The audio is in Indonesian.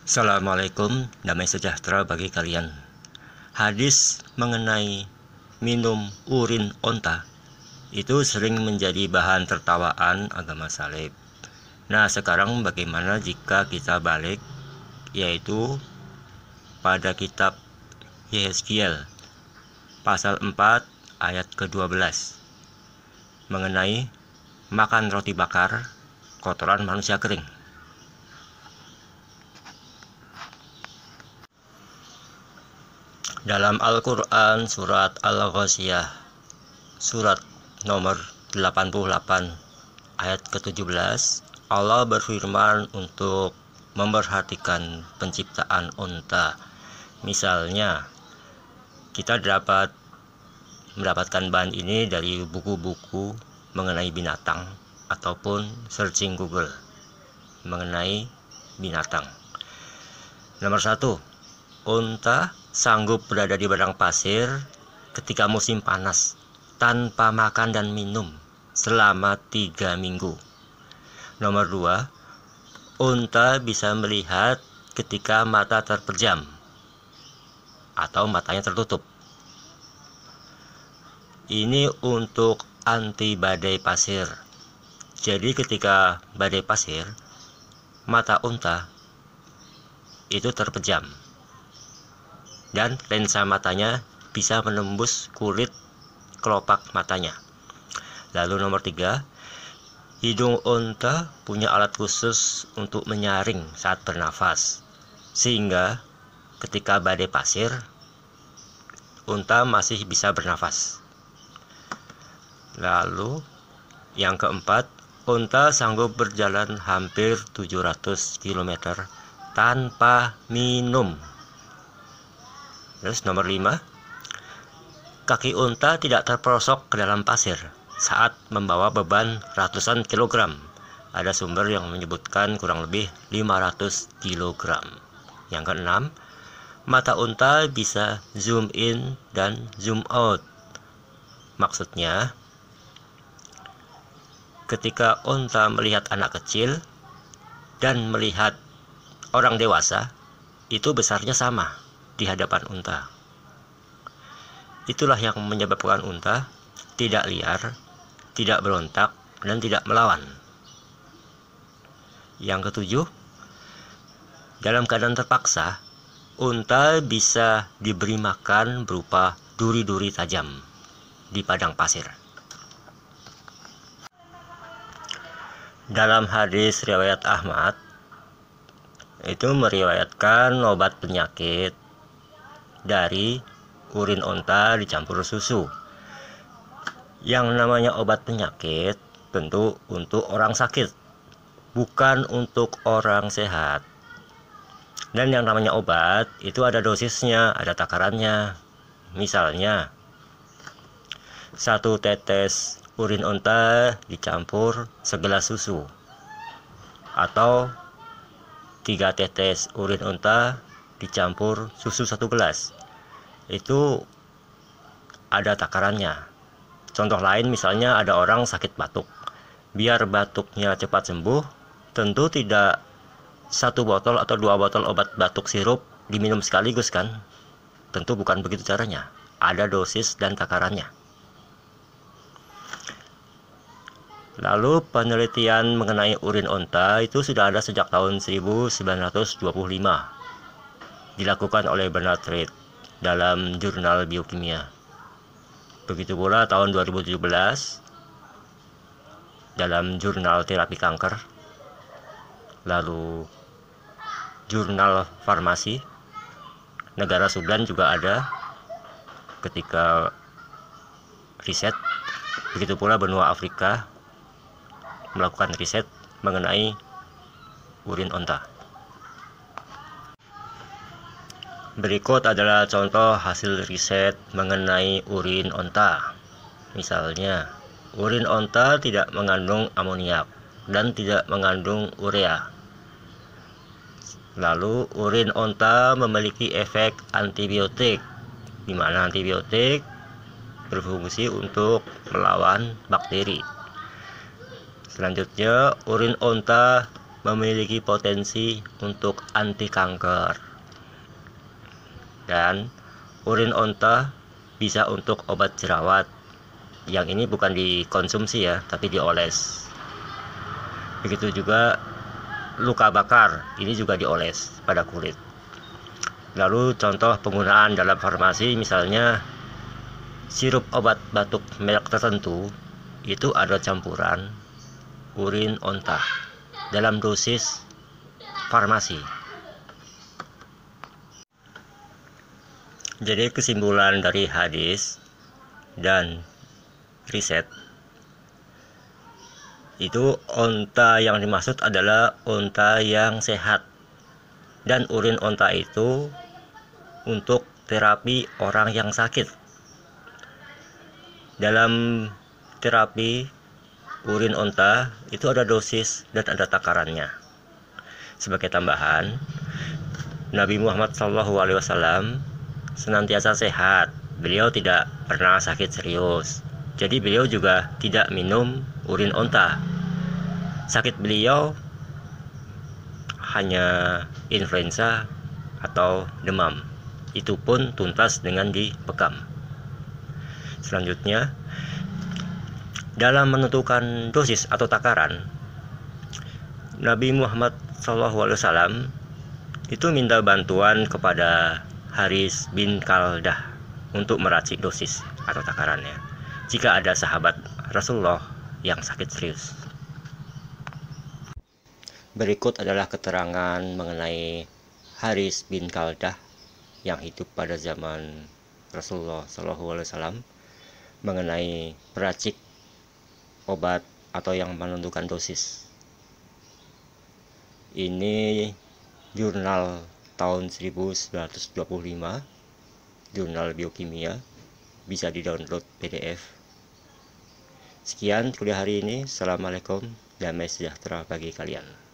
Assalamualaikum, damai sejahtera bagi kalian. Hadis mengenai minum urin onta itu sering menjadi bahan tertawaan agama salib. Nah, sekarang bagaimana jika kita balik, yaitu pada kitab Yehezkiel pasal 4 ayat ke-12 mengenai makan roti bakar kotoran manusia kering. Dalam Al-Quran surat Al-Ghasyiyah surat nomor 88 ayat ke-17, Allah berfirman untuk memperhatikan penciptaan unta. Misalnya, kita dapat mendapatkan bahan ini dari buku-buku mengenai binatang ataupun searching Google mengenai binatang. Nomor 1, unta sanggup berada di padang pasir ketika musim panas tanpa makan dan minum selama 3 minggu. Nomor 2, unta bisa melihat ketika mata terpejam atau matanya tertutup. Ini untuk anti badai pasir. Jadi ketika badai pasir, mata unta itu terpejam dan lensa matanya bisa menembus kulit kelopak matanya. Lalu nomor 3, hidung unta punya alat khusus untuk menyaring saat bernafas, sehingga ketika badai pasir, unta masih bisa bernafas. Lalu yang keempat, unta sanggup berjalan hampir 700 km tanpa minum. Terus nomor 5, kaki unta tidak terperosok ke dalam pasir saat membawa beban ratusan kilogram. Ada sumber yang menyebutkan kurang lebih 500 kilogram. Yang keenam, mata unta bisa zoom in dan zoom out. Maksudnya, ketika unta melihat anak kecil dan melihat orang dewasa, itu besarnya sama di hadapan unta. Itulah yang menyebabkan unta tidak liar, tidak berontak, dan tidak melawan. Yang ketujuh, dalam keadaan terpaksa, unta bisa diberi makan berupa duri-duri tajam di padang pasir. Dalam hadis riwayat Ahmad, itu meriwayatkan obat penyakit dari urin unta dicampur susu. Yang namanya obat penyakit tentu untuk orang sakit, bukan untuk orang sehat. Dan yang namanya obat itu ada dosisnya, ada takarannya. Misalnya 1 tetes urin unta dicampur segelas susu, atau 3 tetes urin unta dicampur susu 1 gelas. Itu ada takarannya. Contoh lain, misalnya ada orang sakit batuk. Biar batuknya cepat sembuh, tentu tidak 1 botol atau 2 botol obat batuk sirup diminum sekaligus kan? Tentu bukan begitu caranya. Ada dosis dan takarannya. Lalu penelitian mengenai urin unta itu sudah ada sejak tahun 1925. Dilakukan oleh Bernard Reed dalam jurnal biokimia. Begitu pula tahun 2017 dalam jurnal terapi kanker. Lalu jurnal farmasi negara Sudan juga ada ketika riset. Begitu pula benua Afrika melakukan riset mengenai urin unta. Berikut adalah contoh hasil riset mengenai urin unta. Misalnya, urin unta tidak mengandung amoniak dan tidak mengandung urea. Lalu, urin unta memiliki efek antibiotik, di mana antibiotik berfungsi untuk melawan bakteri. Selanjutnya, urin unta memiliki potensi untuk anti kanker. Dan urin onta bisa untuk obat jerawat. Yang ini bukan dikonsumsi ya, tapi dioles. Begitu juga luka bakar, ini juga dioles pada kulit. Lalu contoh penggunaan dalam farmasi, misalnya sirup obat batuk merek tertentu itu ada campuran urin onta dalam dosis farmasi. Jadi kesimpulan dari hadis dan riset itu, onta yang dimaksud adalah onta yang sehat, dan urin onta itu untuk terapi orang yang sakit. Dalam terapi urin onta itu ada dosis dan ada takarannya. Sebagai tambahan, Nabi Muhammad SAW senantiasa sehat. Beliau tidak pernah sakit serius. Jadi beliau juga tidak minum urin onta. Sakit beliau hanya influenza atau demam. Itu pun tuntas dengan dibekam. Selanjutnya, dalam menentukan dosis atau takaran, Nabi Muhammad SAW itu minta bantuan kepada Haris bin Kaldah untuk meracik dosis atau takarannya jika ada sahabat Rasulullah yang sakit serius. Berikut adalah keterangan mengenai Haris bin Kaldah yang hidup pada zaman Rasulullah SAW mengenai peracik obat atau yang menentukan dosis. Ini jurnal tahun 1925, jurnal biokimia, bisa di-download PDF. Sekian kuliah hari ini. Assalamualaikum, damai sejahtera bagi kalian.